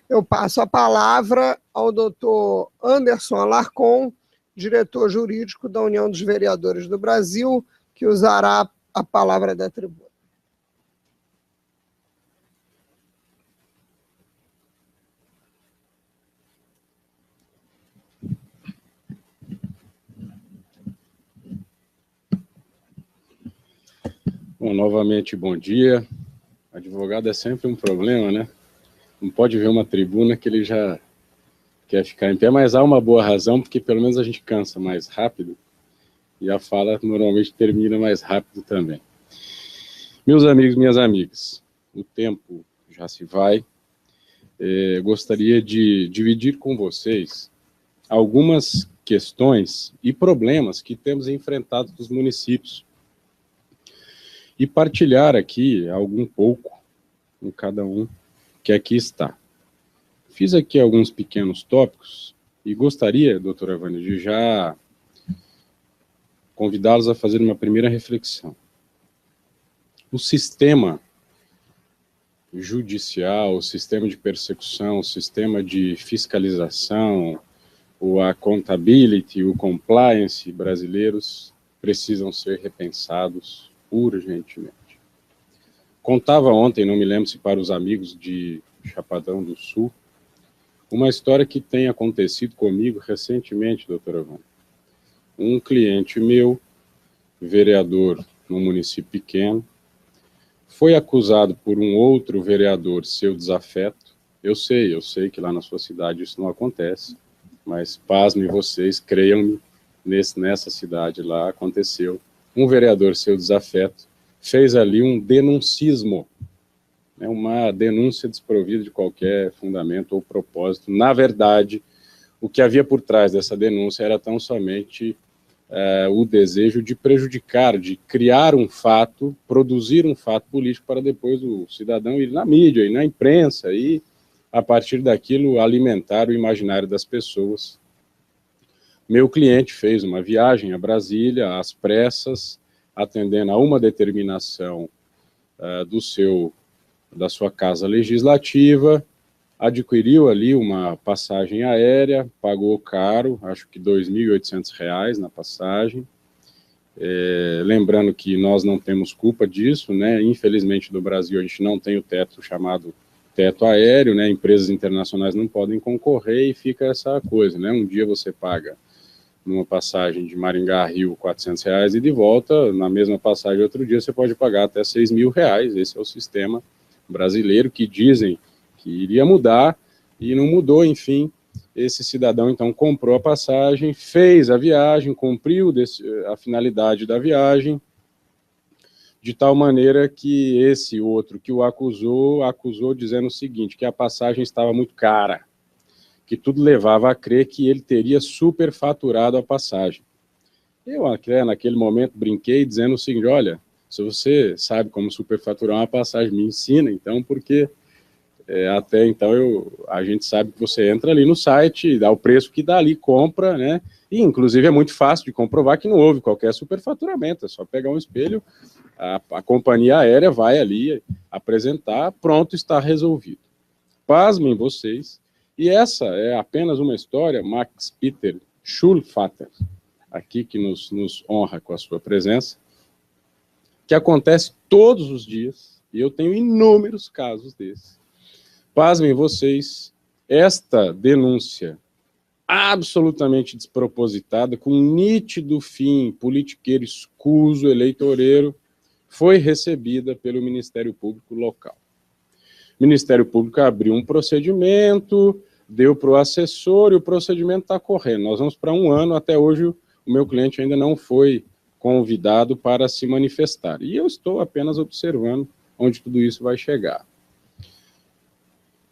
Eu passo a palavra ao doutor Anderson Alarcon, diretor jurídico da União dos Vereadores do Brasil, que usará a palavra da tribuna. Bom, novamente, bom dia. Advogado é sempre um problema, né? Não pode ver uma tribuna que ele já quer ficar em pé, mas há uma boa razão, porque pelo menos a gente cansa mais rápido e a fala normalmente termina mais rápido também. Meus amigos, minhas amigas, o tempo já se vai. Gostaria de dividir com vocês algumas questões e problemas que temos enfrentado nos municípios e partilhar aqui algum pouco com cada um que aqui está. Fiz aqui alguns pequenos tópicos e gostaria, doutora Vânia, de já convidá-los a fazer uma primeira reflexão. O sistema judicial, o sistema de persecução, o sistema de fiscalização, o accountability, o compliance brasileiros precisam ser repensados urgentemente. Contava ontem, não me lembro se para os amigos de Chapadão do Sul, uma história que tem acontecido comigo recentemente, doutora Vânia. Um cliente meu, vereador num município pequeno, foi acusado por um outro vereador seu desafeto. Eu sei que lá na sua cidade isso não acontece, mas pasmem vocês, creiam-me, nessa cidade lá aconteceu. Um vereador seu desafeto fez ali um denuncismo, né, uma denúncia desprovida de qualquer fundamento ou propósito. Na verdade, o que havia por trás dessa denúncia era tão somente o desejo de prejudicar, de criar um fato, produzir um fato político para depois o cidadão ir na mídia e na imprensa e, a partir daquilo, alimentar o imaginário das pessoas. Meu cliente fez uma viagem a Brasília, às pressas, atendendo a uma determinação da sua casa legislativa, adquiriu ali uma passagem aérea, pagou caro, acho que R$ 2.800 na passagem. Lembrando que nós não temos culpa disso, né? Infelizmente no Brasil a gente não tem o teto chamado teto aéreo, né? Empresas internacionais não podem concorrer e fica essa coisa, né? Um dia você paga numa passagem de Maringá a Rio R$400 e de volta, na mesma passagem outro dia você pode pagar até R$6.000. Esse é o sistema brasileiro que dizem que iria mudar e não mudou. Enfim, esse cidadão então comprou a passagem, fez a viagem, cumpriu a finalidade da viagem, de tal maneira que esse outro que o acusou dizendo o seguinte, que a passagem estava muito cara, que tudo levava a crer que ele teria superfaturado a passagem. Eu, naquele momento, brinquei dizendo o seguinte, olha, se você sabe como superfaturar uma passagem, me ensina, então, porque até então a gente sabe que você entra ali no site, dá o preço que dá ali, compra, né? E, inclusive, é muito fácil de comprovar que não houve qualquer superfaturamento, é só pegar um espelho, a companhia aérea vai ali apresentar, pronto, está resolvido. Pasmem vocês, e essa é apenas uma história, Max Peter Schulfater, aqui que nos honra com a sua presença, que acontece todos os dias, e eu tenho inúmeros casos desses. Pasmem vocês, esta denúncia absolutamente despropositada, com nítido fim politiqueiro, escuso, eleitoreiro, foi recebida pelo Ministério Público local. O Ministério Público abriu um procedimento, deu para o assessor e o procedimento está correndo. Nós vamos para 1 ano, até hoje o meu cliente ainda não foi convidado para se manifestar. E eu estou apenas observando onde tudo isso vai chegar.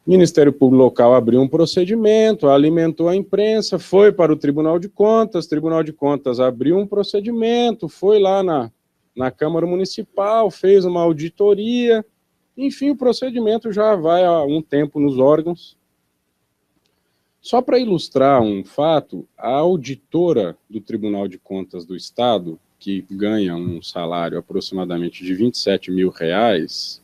O Ministério Público local abriu um procedimento, alimentou a imprensa, foi para o Tribunal de Contas abriu um procedimento, foi lá na Câmara Municipal, fez uma auditoria, enfim, o procedimento já vai há um tempo nos órgãos. Só para ilustrar um fato, a auditora do Tribunal de Contas do Estado, que ganha um salário aproximadamente de R$27.000,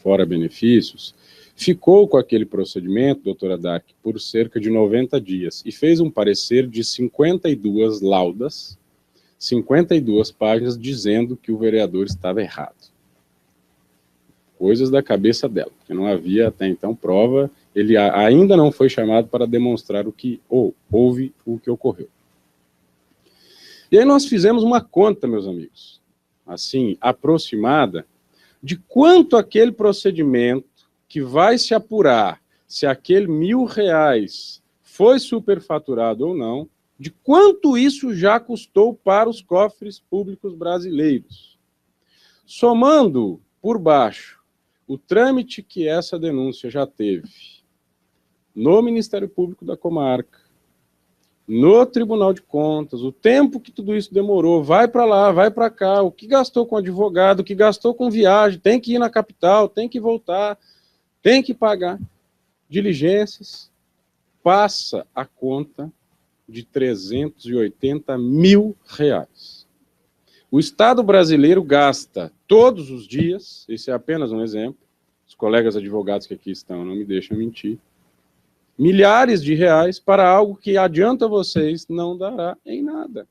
fora benefícios, ficou com aquele procedimento, doutora Dark, por cerca de 90 dias, e fez um parecer de 52 laudas, 52 páginas, dizendo que o vereador estava errado. Coisas da cabeça dela, porque não havia até então prova, ele ainda não foi chamado para demonstrar o que houve, o que ocorreu. E aí nós fizemos uma conta, meus amigos, assim, aproximada, de quanto aquele procedimento que vai se apurar se aquele R$1.000 foi superfaturado ou não, de quanto isso já custou para os cofres públicos brasileiros. Somando por baixo o trâmite que essa denúncia já teve no Ministério Público da Comarca, no Tribunal de Contas, o tempo que tudo isso demorou, vai para lá, vai para cá, o que gastou com advogado, o que gastou com viagem, tem que ir na capital, tem que voltar, tem que pagar diligências, passa a conta de R$380.000. O Estado brasileiro gasta todos os dias, esse é apenas um exemplo, os colegas advogados que aqui estão não me deixam mentir, milhares de reais para algo que, adianta a vocês, não dará em nada.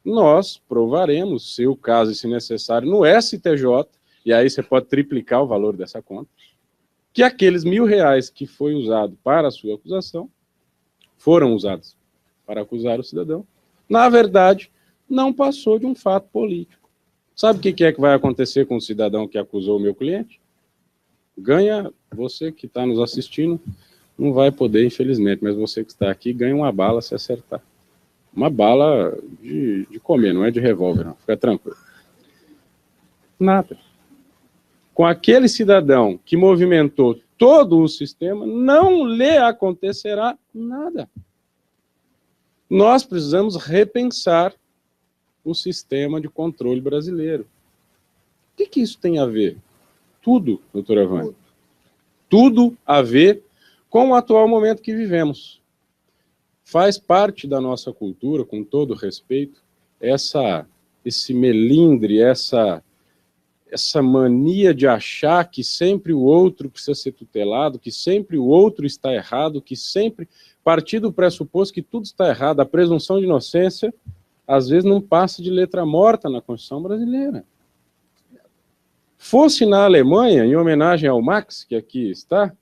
Nós provaremos, se o caso e se necessário, no STJ, e aí você pode triplicar o valor dessa conta, que aqueles R$1.000 que foi usado para a sua acusação, foram usados para acusar o cidadão, na verdade, não passou de um fato político. Sabe o que é que vai acontecer com o cidadão que acusou o meu cliente? Ganha, você que está nos assistindo, não vai poder, infelizmente, mas você que está aqui ganha uma bala se acertar. Uma bala de comer, não é de revólver, não. Fica tranquilo. Nada. Com aquele cidadão que movimentou todo o sistema, não lhe acontecerá nada. Nós precisamos repensar o sistema de controle brasileiro. O que isso tem a ver? Tudo, doutora Vânia. Tudo a ver com o atual momento que vivemos. Faz parte da nossa cultura, com todo respeito, esse melindre, essa mania de achar que sempre o outro precisa ser tutelado, que sempre o outro está errado, que sempre, partir do pressuposto que tudo está errado, a presunção de inocência, às vezes não passa de letra morta na Constituição brasileira. Fosse na Alemanha, em homenagem ao Max, que aqui está,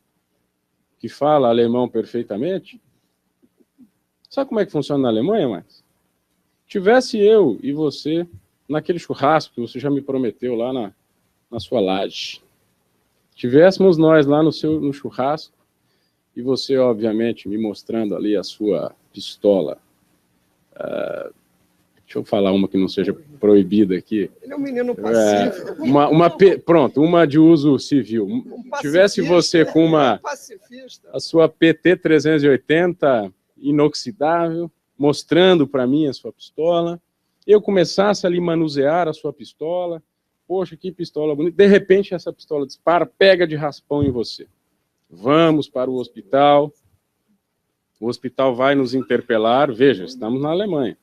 que fala alemão perfeitamente, sabe como é que funciona na Alemanha, Max? Tivesse eu e você naquele churrasco que você já me prometeu lá na sua laje, tivéssemos nós lá no churrasco, e você, obviamente, me mostrando ali a sua pistola, deixa eu falar uma que não seja proibida aqui. Ele é um menino pacífico. Pronto, uma de uso civil. Tivesse você com a sua PT 380 inoxidável, mostrando para mim a sua pistola, eu começasse ali a manusear a sua pistola, poxa, que pistola bonita, de repente essa pistola dispara, pega de raspão em você. Vamos para o hospital vai nos interpelar, veja, estamos na Alemanha.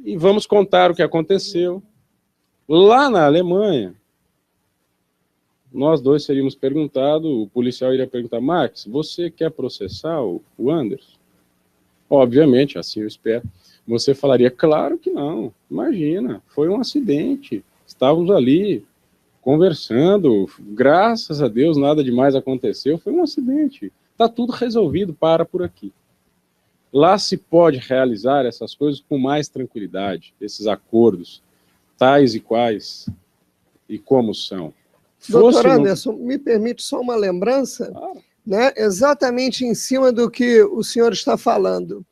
E vamos contar o que aconteceu. Lá na Alemanha, nós dois seríamos perguntados, o policial iria perguntar, Max, você quer processar o Anderson? Obviamente, assim eu espero. Você falaria, claro que não, imagina, foi um acidente, estávamos ali conversando, graças a Deus nada demais aconteceu, foi um acidente, está tudo resolvido, para por aqui. Lá se pode realizar essas coisas com mais tranquilidade, esses acordos, tais e quais, e como são. Doutor Anderson, me permite só uma lembrança, né? Exatamente em cima do que o senhor está falando.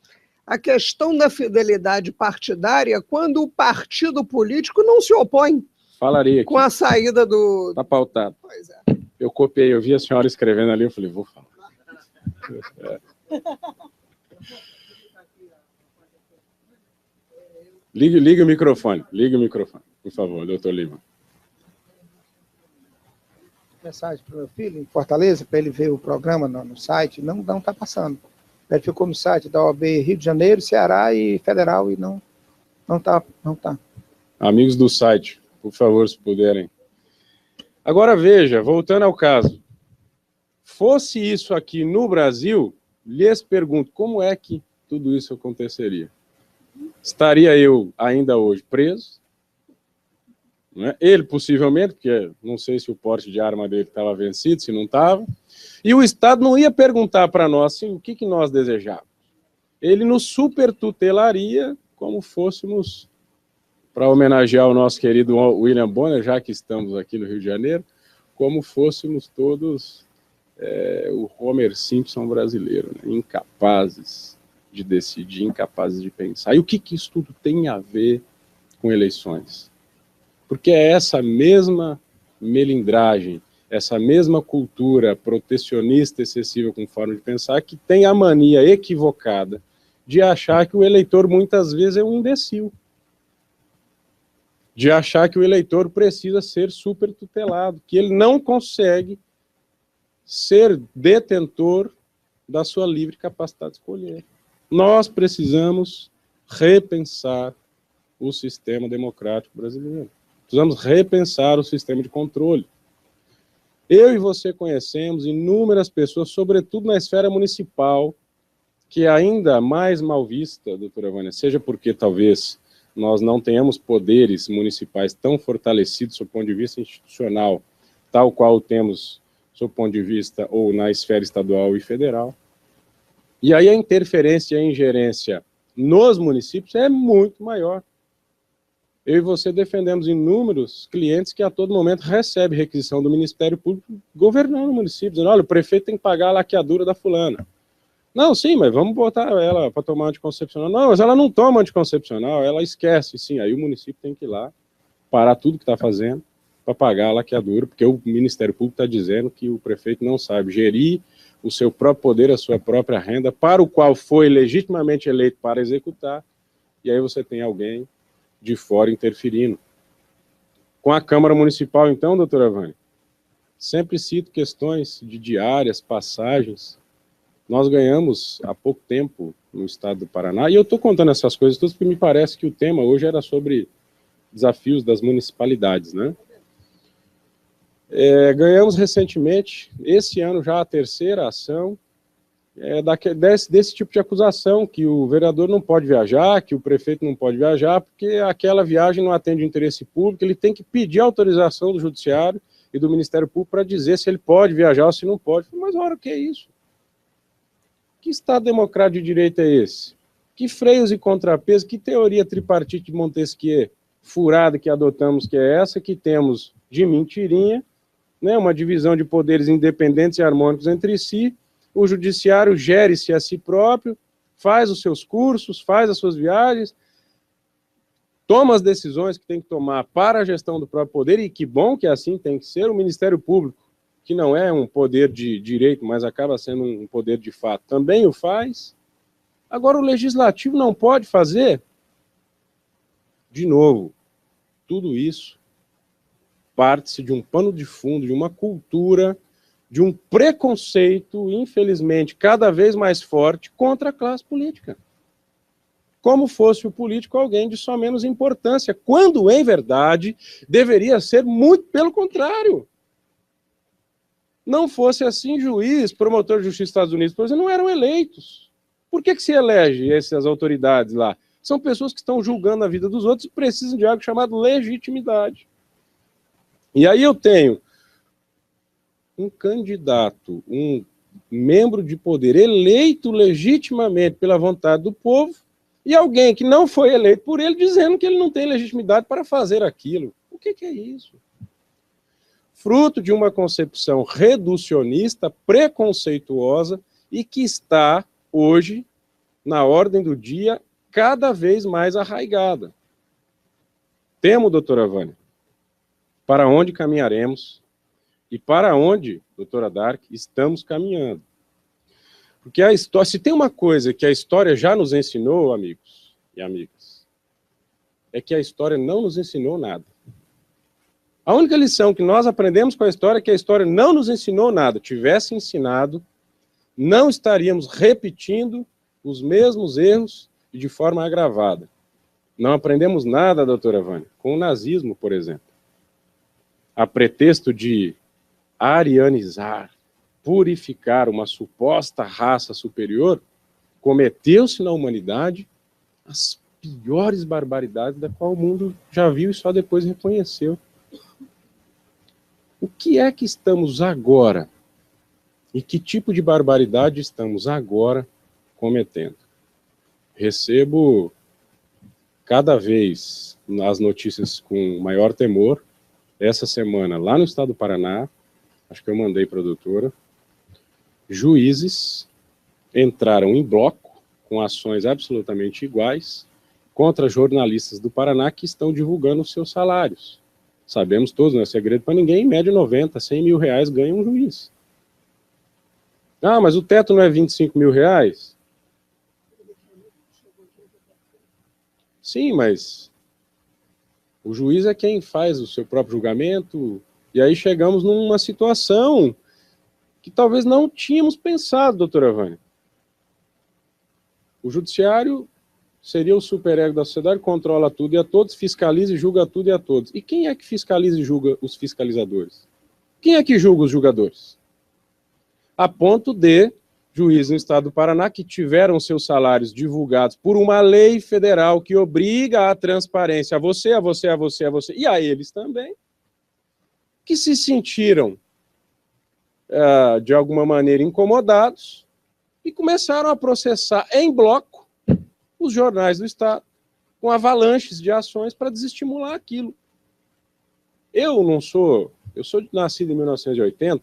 A questão da fidelidade partidária, quando o partido político não se opõe aqui. Com a saída do... Está pautado. Pois é. Eu copiei, eu vi a senhora escrevendo ali, eu falei, vou falar. Liga o microfone, por favor, doutor Lima. Mensagem para o meu filho em Fortaleza, para ele ver o programa no site, não está passando. Ele ficou no site da OAB Rio de Janeiro, Ceará e Federal, e não está. Amigos do site, por favor, se puderem Agora veja, voltando ao caso, fosse isso aqui no Brasil, lhes pergunto, como é que tudo isso aconteceria? Estaria eu ainda hoje preso? Não é? Ele possivelmente, porque não sei se o porte de arma dele estava vencido, se não estava, e o Estado não ia perguntar para nós assim, o que nós desejávamos. Ele nos supertutelaria como fôssemos, para homenagear o nosso querido William Bonner, já que estamos aqui no Rio de Janeiro, como fôssemos todos o Homer Simpson brasileiro, né? Incapazes de decidir, incapazes de pensar. E o que isso tudo tem a ver com eleições? Porque é essa mesma melindragem, essa mesma cultura protecionista excessiva com forma de pensar que tem a mania equivocada de achar que o eleitor muitas vezes é um imbecil, de achar que o eleitor precisa ser supertutelado, que ele não consegue ser detentor da sua livre capacidade de escolher. Nós precisamos repensar o sistema democrático brasileiro. Precisamos repensar o sistema de controle. Eu e você conhecemos inúmeras pessoas, sobretudo na esfera municipal, que é ainda mais mal vista, doutora Vânia, seja porque talvez nós não tenhamos poderes municipais tão fortalecidos do ponto de vista institucional, tal qual temos do ponto de vista ou na esfera estadual e federal. E aí a interferência e a ingerência nos municípios é muito maior. Eu e você defendemos inúmeros clientes que a todo momento recebem requisição do Ministério Público governando o município, dizendo, olha, o prefeito tem que pagar a laqueadura da fulana. Não, sim, mas vamos botar ela para tomar anticoncepcional. Não, mas ela não toma anticoncepcional, ela esquece. Sim, aí o município tem que ir lá, parar tudo que está fazendo, para pagar a laqueadura, porque o Ministério Público está dizendo que o prefeito não sabe gerir o seu próprio poder, a sua própria renda, para o qual foi legitimamente eleito para executar, e aí você tem alguém de fora interferindo. Com a Câmara Municipal, então, doutora Vânia, sempre cito questões de diárias, passagens. Nós ganhamos há pouco tempo no estado do Paraná, e eu estou contando essas coisas todas porque me parece que o tema hoje era sobre desafios das municipalidades, né? Ganhamos recentemente, esse ano já a terceira ação, desse tipo de acusação, que o vereador não pode viajar, que o prefeito não pode viajar, porque aquela viagem não atende o interesse público, ele tem que pedir autorização do Judiciário e do Ministério Público para dizer se ele pode viajar ou se não pode. Mas ora, o que é isso? Que Estado democrático de direito é esse? Que freios e contrapesos, que teoria tripartite de Montesquieu furada que adotamos que é essa, que temos de mentirinha, né, uma divisão de poderes independentes e harmônicos entre si, o judiciário gere-se a si próprio, faz os seus cursos, faz as suas viagens, toma as decisões que tem que tomar para a gestão do próprio poder, e que bom que assim tem que ser. O Ministério Público, que não é um poder de direito, mas acaba sendo um poder de fato, também o faz. Agora o Legislativo não pode fazer? De novo, tudo isso parte-se de um pano de fundo, de uma cultura, de um preconceito, infelizmente, cada vez mais forte contra a classe política. Como fosse o político alguém de só menos importância, quando, em verdade, deveria ser muito pelo contrário. Não fosse assim, juiz, promotor de justiça dos Estados Unidos, por exemplo, não eram eleitos. Por que se elege essas autoridades lá? São pessoas que estão julgando a vida dos outros e precisam de algo chamado legitimidade. E aí eu tenho um candidato, um membro de poder eleito legitimamente pela vontade do povo, e alguém que não foi eleito por ele dizendo que ele não tem legitimidade para fazer aquilo. O que é isso? Fruto de uma concepção reducionista, preconceituosa, e que está, hoje, na ordem do dia, cada vez mais arraigada. Temo, doutora Vânia, para onde caminharemos e para onde, doutora Dark, estamos caminhando. Porque a história, se tem uma coisa que a história já nos ensinou, amigos e amigas, é que a história não nos ensinou nada. A única lição que nós aprendemos com a história é que a história não nos ensinou nada. Tivesse ensinado, não estaríamos repetindo os mesmos erros e de forma agravada. Não aprendemos nada, doutora Vânia, com o nazismo, por exemplo. a pretexto de arianizar, purificar uma suposta raça superior, cometeu-se na humanidade as piores barbaridades da qual o mundo já viu e só depois reconheceu. O que é que estamos agora? E que tipo de barbaridade estamos agora cometendo? Recebo cada vez as notícias com maior temor. Essa semana, lá no estado do Paraná, acho que eu mandei para a doutora, juízes entraram em bloco com ações absolutamente iguais contra jornalistas do Paraná que estão divulgando os seus salários. Sabemos todos, não é segredo para ninguém, em média 90, 100 mil reais ganha um juiz. Ah, mas o teto não é 25 mil reais? Sim, mas o juiz é quem faz o seu próprio julgamento, e aí chegamos numa situação que talvez não tínhamos pensado, doutora Vânia. O judiciário seria o superego da sociedade, controla tudo e a todos, fiscaliza e julga tudo e a todos. E quem é que fiscaliza e julga os fiscalizadores? Quem é que julga os julgadores? A ponto de juízes no estado do Paraná que tiveram seus salários divulgados por uma lei federal que obriga a transparência a você, a você, a você, a você, e a eles também, que se sentiram, de alguma maneira, incomodados e começaram a processar em bloco os jornais do estado, com avalanches de ações para desestimular aquilo. Eu sou nascido em 1980,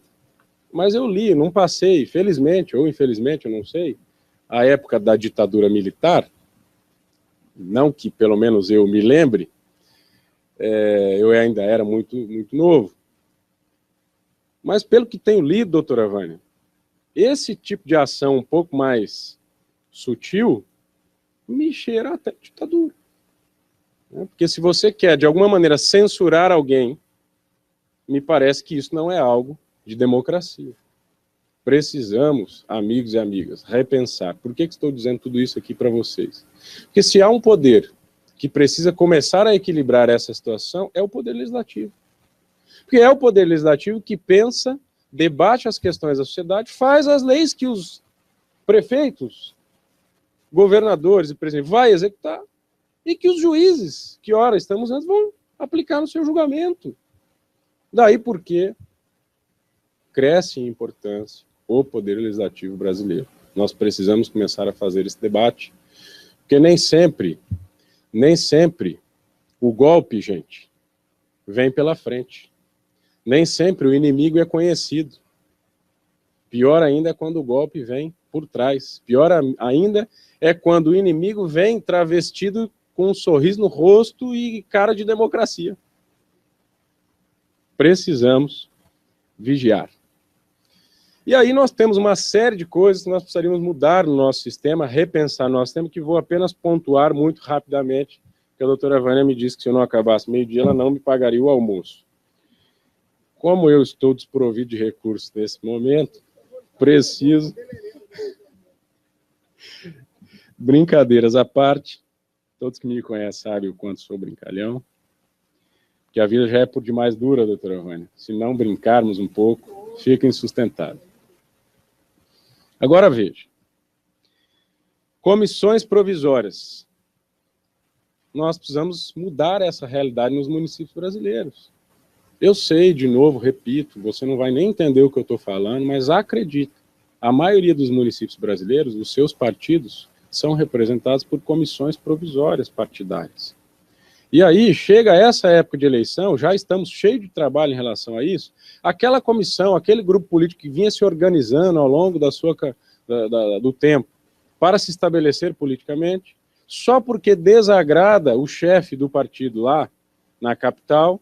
mas eu li, não passei, felizmente ou infelizmente, eu não sei, a época da ditadura militar, não que pelo menos eu me lembre, eu ainda era muito, muito novo. Mas pelo que tenho lido, doutora Vânia, esse tipo de ação um pouco mais sutil me cheira até ditadura. Porque se você quer, de alguma maneira, censurar alguém, me parece que isso não é algo de democracia. Precisamos, amigos e amigas, repensar. Por que estou dizendo tudo isso aqui para vocês? Porque se há um poder que precisa começar a equilibrar essa situação, é o poder legislativo. Porque é o poder legislativo que pensa, debate as questões da sociedade, faz as leis que os prefeitos, governadores e presidentes vão executar, e que os juízes, que ora estamos antes, vão aplicar no seu julgamento. Daí porque cresce em importância o poder legislativo brasileiro. Nós precisamos começar a fazer esse debate, porque nem sempre o golpe, gente, vem pela frente. Nem sempre o inimigo é conhecido. Pior ainda é quando o golpe vem por trás. Pior ainda é quando o inimigo vem travestido com um sorriso no rosto e cara de democracia. Precisamos vigiar. E aí nós temos uma série de coisas que nós precisaríamos mudar no nosso sistema, repensar no nosso sistema, que vou apenas pontuar muito rapidamente, que a doutora Vânia me disse que se eu não acabasse meio-dia, ela não me pagaria o almoço. Como eu estou desprovido de recursos nesse momento, preciso... Brincadeiras à parte, todos que me conhecem sabem o quanto sou brincalhão, que a vida já é por demais dura, doutora Vânia. Se não brincarmos um pouco, fica insustentável. Agora veja. Comissões provisórias. Nós precisamos mudar essa realidade nos municípios brasileiros. Eu sei, de novo, repito, você não vai nem entender o que eu estou falando, mas acredite, a maioria dos municípios brasileiros, os seus partidos, são representados por comissões provisórias partidárias. E aí, chega essa época de eleição, já estamos cheios de trabalho em relação a isso, aquela comissão, aquele grupo político que vinha se organizando ao longo do tempo para se estabelecer politicamente, só porque desagrada o chefe do partido lá na capital,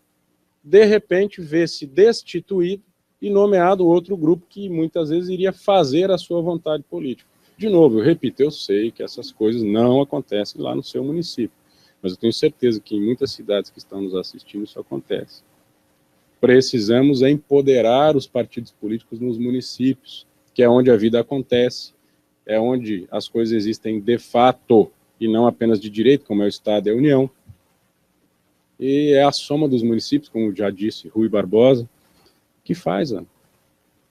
de repente vê-se destituído e nomeado outro grupo que muitas vezes iria fazer a sua vontade política. De novo, eu repito, eu sei que essas coisas não acontecem lá no seu município, mas eu tenho certeza que em muitas cidades que estão nos assistindo isso acontece. Precisamos empoderar os partidos políticos nos municípios, que é onde a vida acontece, é onde as coisas existem de fato, e não apenas de direito, como é o Estado e a União. e é a soma dos municípios, como já disse Rui Barbosa, que faz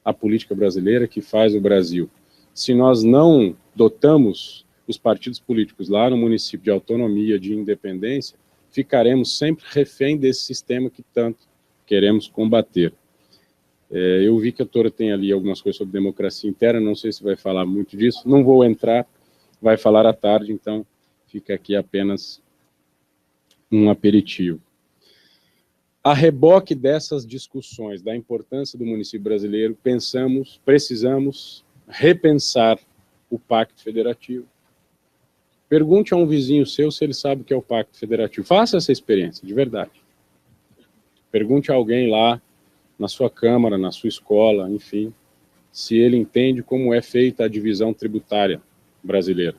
a política brasileira, que faz o Brasil. Se nós não dotamos os partidos políticos lá no município de autonomia, de independência, ficaremos sempre refém desse sistema que tanto queremos combater. Eu vi que a doutora tem ali algumas coisas sobre democracia interna, não sei se vai falar muito disso, não vou entrar, vai falar à tarde, então fica aqui apenas um aperitivo. A reboque dessas discussões da importância do município brasileiro, precisamos repensar o Pacto Federativo. Pergunte a um vizinho seu se ele sabe o que é o Pacto Federativo. Faça essa experiência, de verdade. Pergunte a alguém lá, na sua Câmara, na sua escola, enfim, se ele entende como é feita a divisão tributária brasileira.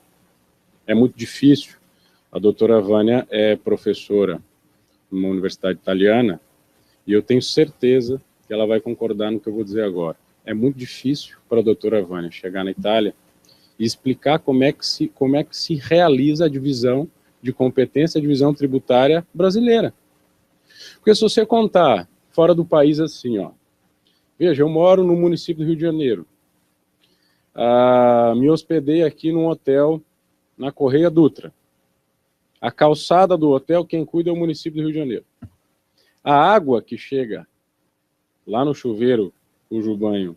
É muito difícil. A doutora Vânia é professora numa universidade italiana, e eu tenho certeza que ela vai concordar no que eu vou dizer agora. É muito difícil para a doutora Vânia chegar na Itália e explicar como é que se realiza a divisão de competência, a divisão tributária brasileira. Porque se você contar fora do país assim, ó, veja, eu moro no município do Rio de Janeiro, me hospedei aqui num hotel na Correia Dutra. A calçada do hotel, quem cuida é o município do Rio de Janeiro. A água que chega lá no chuveiro, cujo banho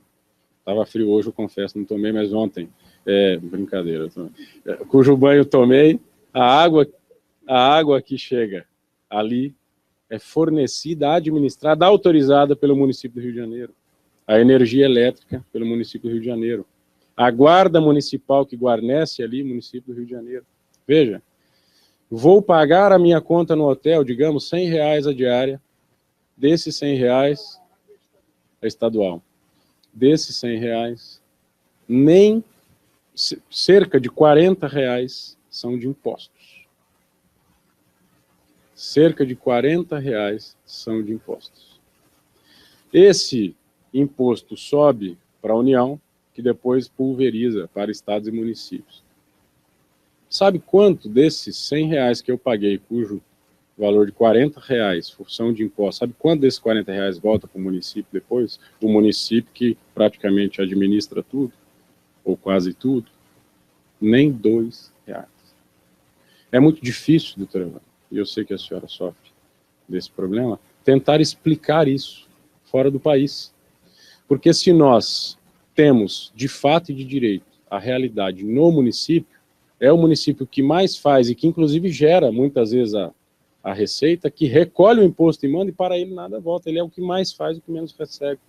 estava frio hoje, eu confesso, não tomei, mas ontem, brincadeira, cujo banho tomei, a água que chega ali é fornecida, administrada, autorizada pelo município do Rio de Janeiro. A energia elétrica pelo município do Rio de Janeiro. A guarda municipal que guarnece ali, município do Rio de Janeiro. Veja, vou pagar a minha conta no hotel, digamos, R$100 a diária. Desses R$100 é estadual. Desses R$100, nem cerca de R$40 são de impostos. Cerca de R$40 são de impostos. Esse imposto sobe para a União, que depois pulveriza para estados e municípios. Sabe quanto desses R$100 que eu paguei, cujo valor de R$40 são de impostos, sabe quanto desses R$40 volta para o município depois? O município que praticamente administra tudo, ou quase tudo, nem R$2. É muito difícil, doutora Evana, e eu sei que a senhora sofre desse problema, tentar explicar isso fora do país. Porque se nós temos, de fato e de direito, a realidade no município, é o município que mais faz e que inclusive gera muitas vezes a receita, que recolhe o imposto e manda, e para ele nada volta. Ele é o que mais faz e o que menos recebe.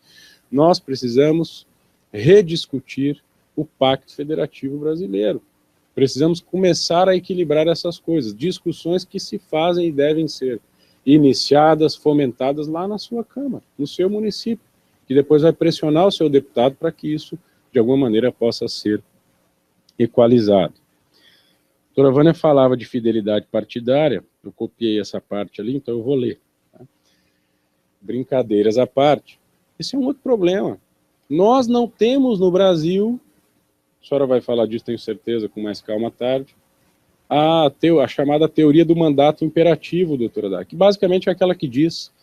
Nós precisamos rediscutir o Pacto Federativo Brasileiro. Precisamos começar a equilibrar essas coisas, discussões que se fazem e devem ser iniciadas, fomentadas lá na sua Câmara, no seu município, que depois vai pressionar o seu deputado para que isso, de alguma maneira, possa ser equalizado. A doutora Vânia falava de fidelidade partidária, eu copiei essa parte ali, então eu vou ler. Tá? Brincadeiras à parte, esse é um outro problema. Nós não temos no Brasil, a senhora vai falar disso, tenho certeza, com mais calma à tarde, a chamada teoria do mandato imperativo, doutora Dá, que basicamente é aquela que diz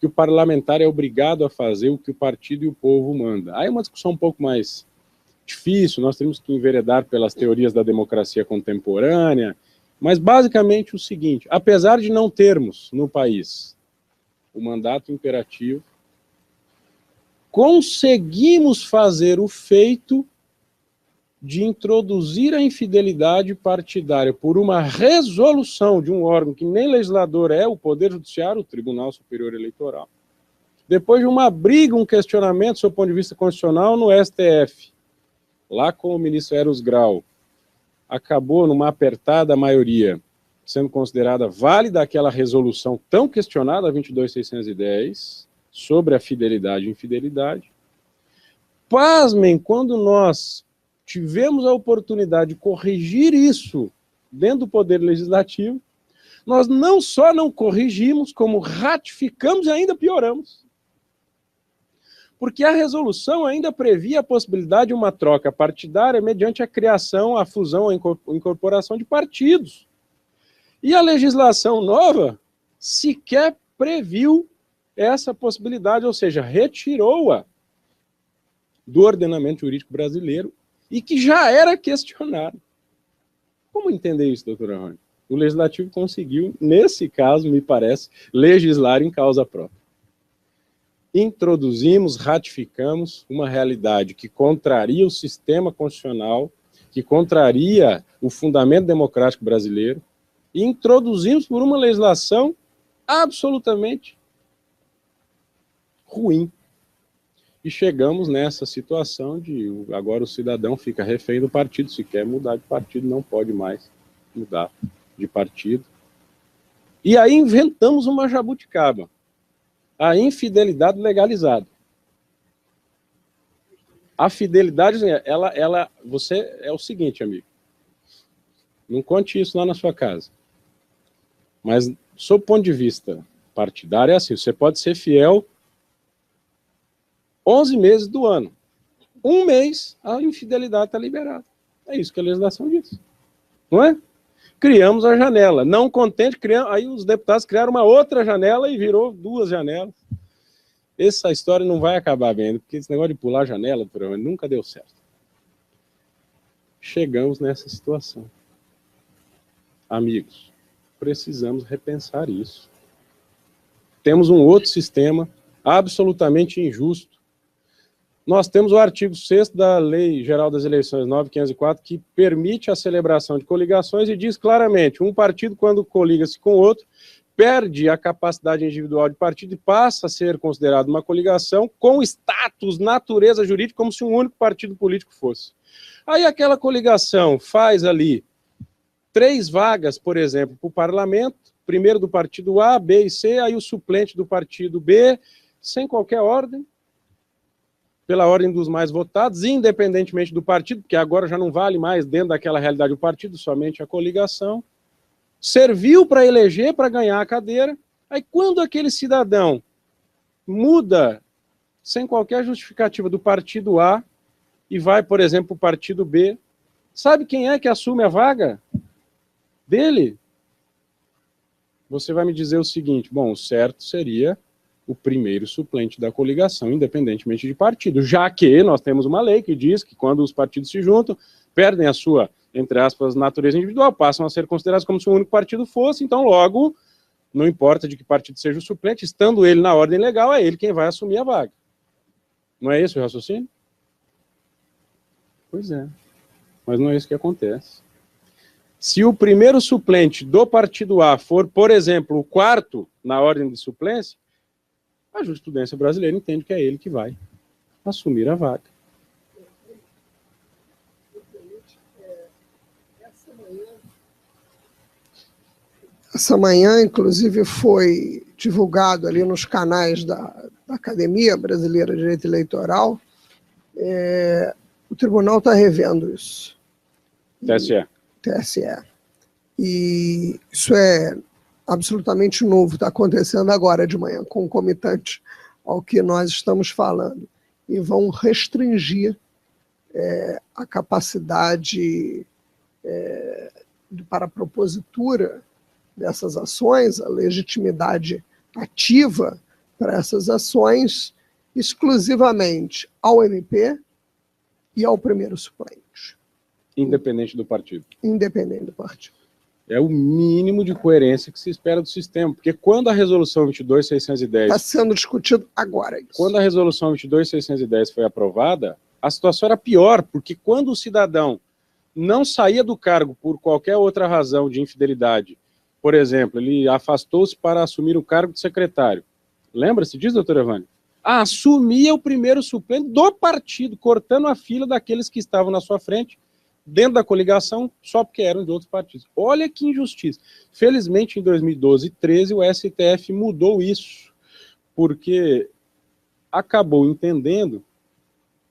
que o parlamentar é obrigado a fazer o que o partido e o povo manda. Aí é uma discussão um pouco mais difícil, nós temos que enveredar pelas teorias da democracia contemporânea, mas basicamente o seguinte, apesar de não termos no país o mandato imperativo, conseguimos fazer o feito de introduzir a infidelidade partidária por uma resolução de um órgão que nem legislador é, o Poder Judiciário, o Tribunal Superior Eleitoral. Depois de uma briga, um questionamento, do seu ponto de vista constitucional, no STF, lá com o ministro Eros Grau, acabou numa apertada maioria, sendo considerada válida aquela resolução tão questionada, a 22.610, sobre a fidelidade e infidelidade. Pasmem, quando nós tivemos a oportunidade de corrigir isso dentro do Poder Legislativo, nós não só não corrigimos, como ratificamos e ainda pioramos. Porque a resolução ainda previa a possibilidade de uma troca partidária mediante a criação, a fusão, a incorporação de partidos. E a legislação nova sequer previu essa possibilidade, ou seja, retirou-a do ordenamento jurídico brasileiro e que já era questionado. Como entender isso, doutora Rony? O Legislativo conseguiu, nesse caso, me parece, legislar em causa própria. Introduzimos, ratificamos uma realidade que contraria o sistema constitucional, que contraria o fundamento democrático brasileiro, e introduzimos por uma legislação absolutamente ruim. E chegamos nessa situação de agora o cidadão fica refém do partido, se quer mudar de partido, não pode mais mudar de partido. E aí inventamos uma jabuticaba, a infidelidade legalizada. A fidelidade, você é o seguinte, amigo, não conte isso lá na sua casa, mas, sob o ponto de vista partidário, é assim, você pode ser fiel 11 meses do ano. Um mês, a infidelidade está liberada. É isso que a legislação diz. Não é? Criamos a janela. Não contente, aí os deputados criaram uma outra janela e virou 2 janelas. Essa história não vai acabar bem, porque esse negócio de pular a janela, nunca deu certo. Chegamos nessa situação. Amigos, precisamos repensar isso. Temos um outro sistema absolutamente injusto. Nós temos o artigo 6º da Lei Geral das Eleições 9.504, que permite a celebração de coligações e diz claramente, um partido, quando coliga-se com outro, perde a capacidade individual de partido e passa a ser considerado uma coligação com status, natureza jurídica, como se um único partido político fosse. Aí aquela coligação faz ali 3 vagas, por exemplo, para o parlamento, primeiro do partido A, B e C, aí o suplente do partido B, sem qualquer ordem, pela ordem dos mais votados, independentemente do partido, porque agora já não vale mais dentro daquela realidade o partido, somente a coligação. Serviu para eleger, para ganhar a cadeira. Aí quando aquele cidadão muda, sem qualquer justificativa, do partido A e vai, por exemplo, para o partido B, sabe quem é que assume a vaga dele? Você vai me dizer o seguinte, bom, o certo seria o primeiro suplente da coligação, independentemente de partido, já que nós temos uma lei que diz que quando os partidos se juntam, perdem a sua, entre aspas, natureza individual, passam a ser considerados como se um único partido fosse, então logo, não importa de que partido seja o suplente, estando ele na ordem legal, é ele quem vai assumir a vaga. Não é esse o raciocínio? Pois é, mas não é isso que acontece. Se o primeiro suplente do partido A for, por exemplo, o 4º na ordem de suplência, a jurisprudência brasileira entende que é ele que vai assumir a vaga. Essa manhã, inclusive, foi divulgado ali nos canais da Academia Brasileira de Direito Eleitoral. O tribunal está revendo isso. TSE. E isso é absolutamente novo, está acontecendo agora de manhã, concomitante ao que nós estamos falando. E vão restringir a capacidade para a propositura dessas ações, a legitimidade ativa para essas ações, exclusivamente ao MP e ao primeiro suplente. Independente do partido. Independente do partido. É o mínimo de coerência que se espera do sistema, porque quando a resolução 22.610... Está sendo discutido agora isso. Quando a resolução 22.610 foi aprovada, a situação era pior, porque quando o cidadão não saía do cargo por qualquer outra razão de infidelidade, por exemplo, ele afastou-se para assumir o cargo de secretário. Lembra-se disso, doutora Vânia? Assumia o primeiro suplente do partido, cortando a fila daqueles que estavam na sua frente, dentro da coligação, só porque eram de outros partidos. Olha que injustiça. Felizmente, em 2012 e 2013, o STF mudou isso, porque acabou entendendo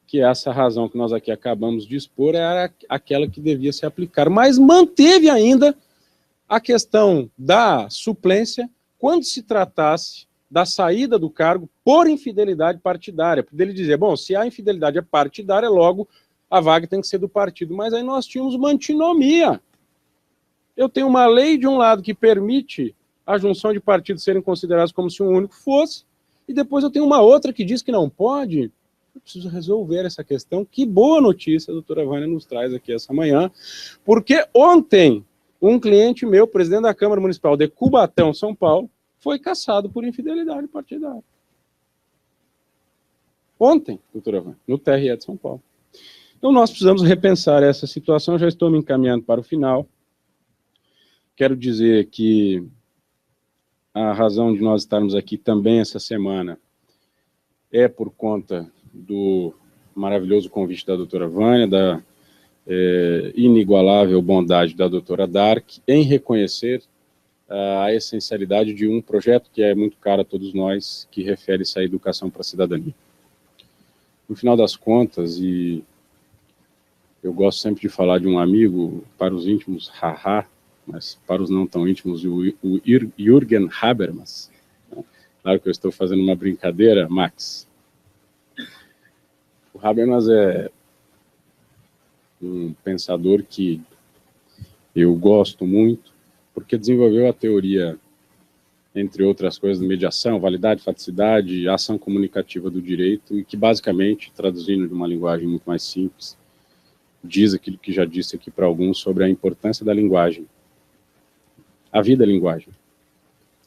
que essa razão que nós aqui acabamos de expor era aquela que devia se aplicar, mas manteve ainda a questão da suplência quando se tratasse da saída do cargo por infidelidade partidária, porque ele dizia, bom, se a infidelidade é partidária, logo a vaga tem que ser do partido, mas aí nós tínhamos uma antinomia. Eu tenho uma lei de um lado que permite a junção de partidos serem considerados como se um único fosse, e depois eu tenho uma outra que diz que não pode. Eu preciso resolver essa questão. Que boa notícia a doutora Vânia nos traz aqui essa manhã, porque ontem um cliente meu, presidente da Câmara Municipal de Cubatão, São Paulo, foi cassado por infidelidade partidária. Ontem, doutora Vânia, no TRE de São Paulo. Então nós precisamos repensar essa situação. Eu já estou me encaminhando para o final. Quero dizer que a razão de nós estarmos aqui também essa semana é por conta do maravilhoso convite da doutora Vânia, da inigualável bondade da doutora Dark, em reconhecer a essencialidade de um projeto que é muito caro a todos nós, que refere-se à educação para a cidadania. No final das contas, e eu gosto sempre de falar de um amigo, para os íntimos, haha, mas para os não tão íntimos, o Jürgen Habermas. Claro que eu estou fazendo uma brincadeira, Max. O Habermas é um pensador que eu gosto muito, porque desenvolveu a teoria, entre outras coisas, de mediação, validade, faticidade, ação comunicativa do direito, e que basicamente, traduzindo de uma linguagem muito mais simples, diz aquilo que já disse aqui para alguns sobre a importância da linguagem. A vida é linguagem.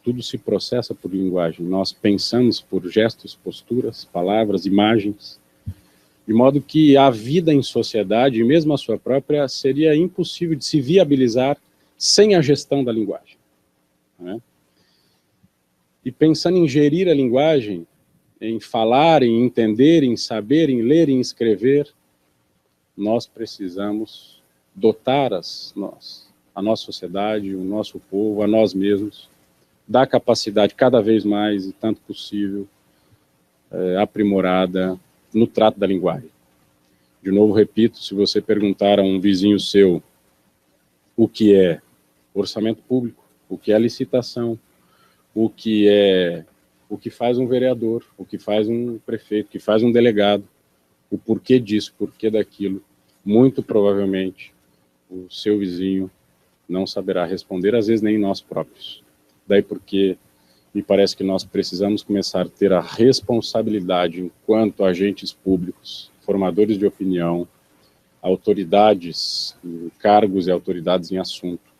Tudo se processa por linguagem. Nós pensamos por gestos, posturas, palavras, imagens, de modo que a vida em sociedade, mesmo a sua própria, seria impossível de se viabilizar sem a gestão da linguagem. Né? E pensando em gerir a linguagem, em falar, em entender, em saber, em ler, em escrever, nós precisamos dotar a nossa sociedade, o nosso povo, a nós mesmos, da capacidade cada vez mais, e tanto possível, aprimorada no trato da linguagem. De novo, repito, se você perguntar a um vizinho seu o que é orçamento público, o que é licitação, o que faz um vereador, o que faz um prefeito, o que faz um delegado, o porquê disso, o porquê daquilo, muito provavelmente o seu vizinho não saberá responder, às vezes nem nós próprios. Daí porque me parece que nós precisamos começar a ter a responsabilidade enquanto agentes públicos, formadores de opinião, autoridades em cargos e autoridades em assunto,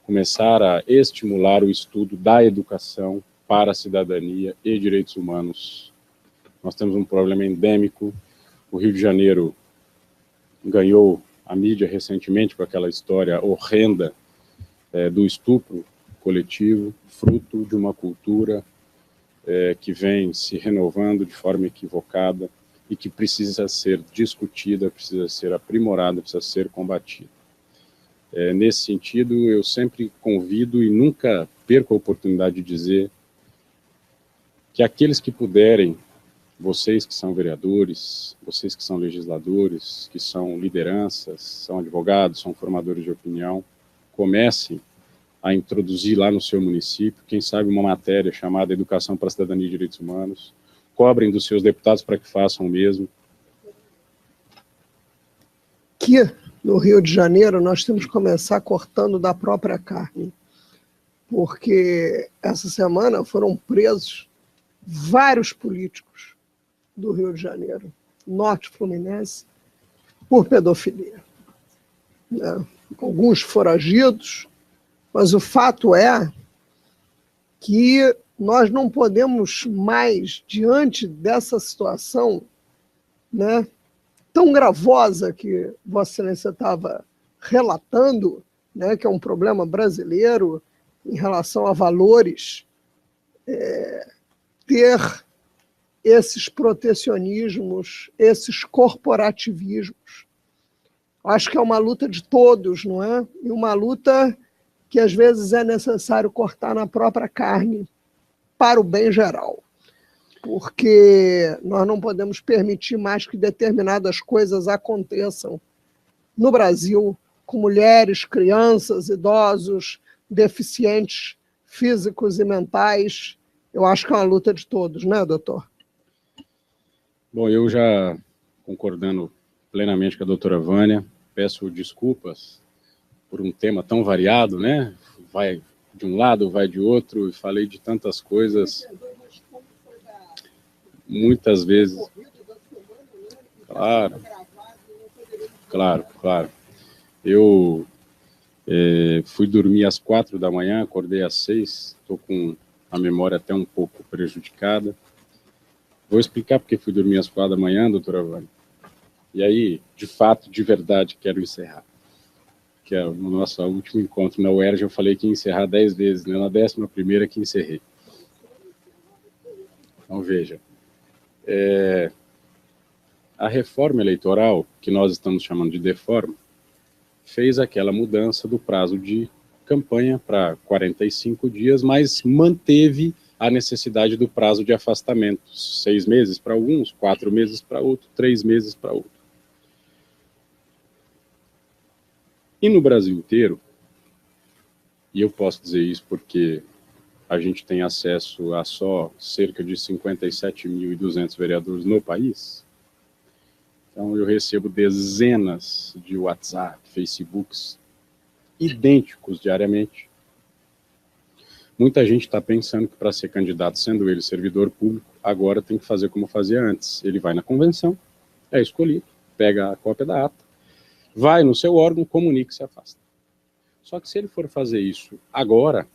começar a estimular o estudo da educação para a cidadania e direitos humanos. Nós temos um problema endêmico. O Rio de Janeiro ganhou a mídia recentemente com aquela história horrenda do estupro coletivo, fruto de uma cultura que vem se renovando de forma equivocada e que precisa ser discutida, precisa ser aprimorada, precisa ser combatida. Nesse sentido, eu sempre convido e nunca perco a oportunidade de dizer que aqueles que puderem, vocês que são vereadores, vocês que são legisladores, que são lideranças, são advogados, são formadores de opinião, comecem a introduzir lá no seu município, quem sabe uma matéria chamada Educação para a Cidadania e Direitos Humanos, cobrem dos seus deputados para que façam o mesmo. Que no Rio de Janeiro nós temos que começar cortando da própria carne, porque essa semana foram presos vários políticos do Rio de Janeiro, norte fluminense, por pedofilia. Alguns foragidos, mas o fato é que nós não podemos mais, diante dessa situação, né, tão gravosa que Vossa Excelência estava relatando, né, que é um problema brasileiro em relação a valores, ter esses protecionismos, esses corporativismos. Acho que é uma luta de todos, não é? E uma luta que às vezes é necessário cortar na própria carne para o bem geral. Porque nós não podemos permitir mais que determinadas coisas aconteçam no Brasil com mulheres, crianças, idosos, deficientes físicos e mentais. Eu acho que é uma luta de todos, né, doutor? Bom, eu já concordando plenamente com a doutora Vânia, peço desculpas por um tema tão variado, né? Vai de um lado, vai de outro, e falei de tantas coisas, muitas vezes. Claro. Eu fui dormir às 4 da manhã, acordei às 6, estou com a memória até um pouco prejudicada. Vou explicar porque fui dormir às 4 da manhã, doutora Vânia. E aí, de fato, de verdade, quero encerrar. Que é no nosso último encontro na UERJ, eu falei que ia encerrar 10 vezes, né? Na 11ª que encerrei. Então, veja. A reforma eleitoral, que nós estamos chamando de deforma, fez aquela mudança do prazo de campanha para 45 dias, mas manteve a necessidade do prazo de afastamento. 6 meses para alguns, 4 meses para outros, 3 meses para outros. E no Brasil inteiro, e eu posso dizer isso porque a gente tem acesso a só cerca de 57.200 vereadores no país, então eu recebo dezenas de WhatsApp, Facebooks, idênticos diariamente. Muita gente está pensando que para ser candidato, sendo ele servidor público, agora tem que fazer como fazia antes. Ele vai na convenção, é escolhido, pega a cópia da ata, vai no seu órgão, comunica e se afasta. Só que se ele for fazer isso agora,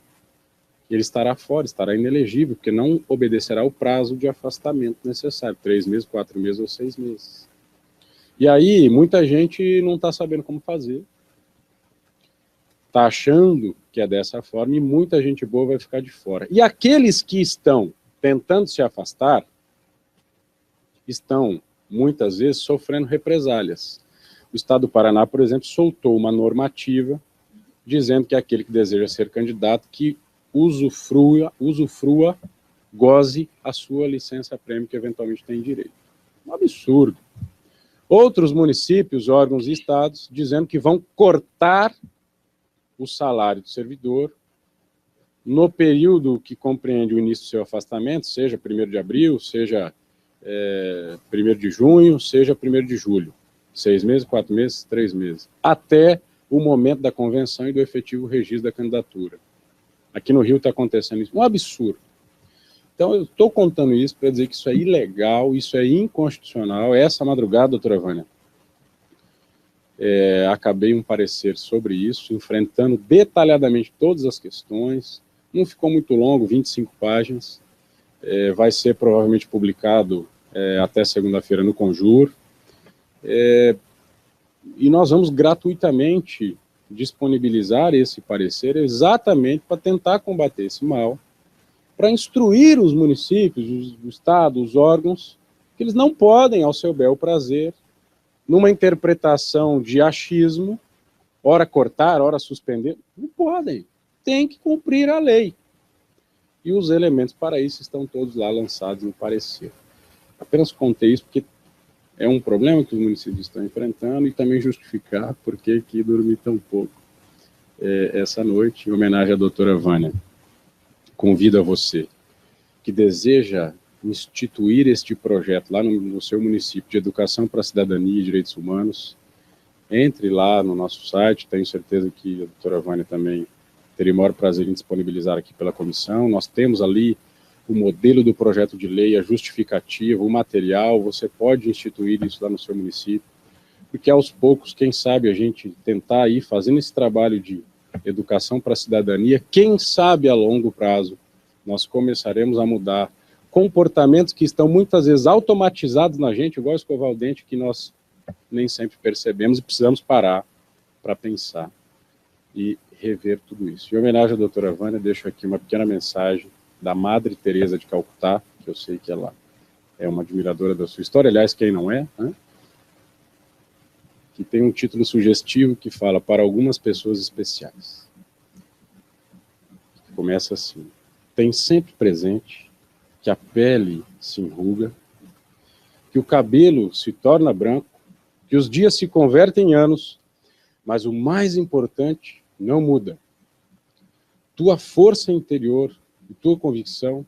ele estará fora, estará inelegível, porque não obedecerá o prazo de afastamento necessário, 3 meses, 4 meses ou 6 meses. E aí, muita gente não está sabendo como fazer, está achando que é dessa forma, e muita gente boa vai ficar de fora. E aqueles que estão tentando se afastar, estão, muitas vezes, sofrendo represálias. O Estado do Paraná, por exemplo, soltou uma normativa dizendo que aquele que deseja ser candidato, que usufrua, goze a sua licença-prêmio que eventualmente tem direito. Um absurdo. Outros municípios, órgãos e estados, dizendo que vão cortar o salário do servidor no período que compreende o início do seu afastamento, seja 1º de abril, seja 1º de junho, seja 1º de julho. 6 meses, 4 meses, 3 meses. Até o momento da convenção e do efetivo registro da candidatura. Aqui no Rio está acontecendo isso. Um absurdo. Então, eu estou contando isso para dizer que isso é ilegal, isso é inconstitucional. Essa madrugada, doutora Vânia, acabei um parecer sobre isso, enfrentando detalhadamente todas as questões. Não ficou muito longo, 25 páginas. Vai ser provavelmente publicado até segunda-feira no Conjur. E nós vamos gratuitamente disponibilizar esse parecer exatamente para tentar combater esse mal, para instruir os municípios, o Estado, os órgãos, que eles não podem, ao seu bel prazer, numa interpretação de achismo, ora cortar, ora suspender, não podem, tem que cumprir a lei. E os elementos para isso estão todos lá lançados no parecer. Apenas contei isso porque é um problema que os municípios estão enfrentando e também justificar por que dormi tão pouco essa noite, em homenagem à doutora Vânia. Convido a você que deseja instituir este projeto lá no seu município de Educação para a Cidadania e Direitos Humanos, entre lá no nosso site, tenho certeza que a doutora Vânia também teria o maior prazer em disponibilizar aqui pela comissão. Nós temos ali o modelo do projeto de lei, a justificativa, o material, você pode instituir isso lá no seu município, porque aos poucos, quem sabe a gente tentar ir fazendo esse trabalho de educação para a cidadania, quem sabe a longo prazo nós começaremos a mudar comportamentos que estão muitas vezes automatizados na gente, igual escovar o dente, que nós nem sempre percebemos e precisamos parar para pensar e rever tudo isso. Em homenagem à doutora Vânia, deixo aqui uma pequena mensagem da Madre Teresa de Calcutá, que eu sei que ela é uma admiradora da sua história, aliás, quem não é, né? Que tem um título sugestivo que fala para algumas pessoas especiais. Começa assim: tem sempre presente que a pele se enruga, que o cabelo se torna branco, que os dias se convertem em anos, mas o mais importante não muda. Tua força interior e tua convicção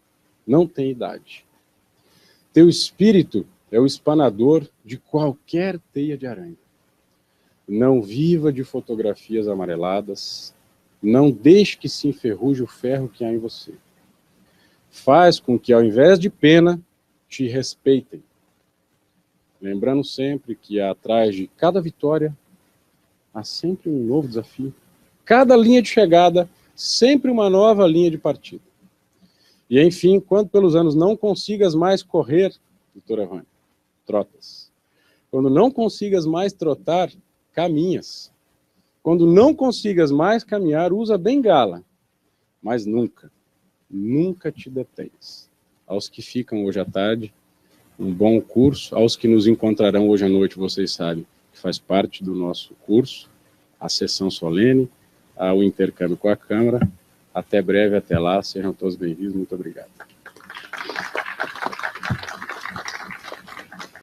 não tem idade. Teu espírito é o espanador de qualquer teia de aranha. Não viva de fotografias amareladas, Não deixe que se enferruje o ferro que há em você. Faz com que, ao invés de pena, te respeitem. Lembrando sempre que atrás de cada vitória há sempre um novo desafio. Cada linha de chegada, sempre uma nova linha de partida. E, enfim, quando pelos anos não consigas mais correr, doutora Vânia, trotas. Quando não consigas mais trotar, caminhas. Quando não consigas mais caminhar, usa bengala. Mas nunca, nunca te detens. Aos que ficam hoje à tarde, um bom curso. Aos que nos encontrarão hoje à noite, vocês sabem que faz parte do nosso curso, a sessão solene, o intercâmbio com a Câmara. Até breve, até lá, sejam todos bem-vindos, muito obrigado.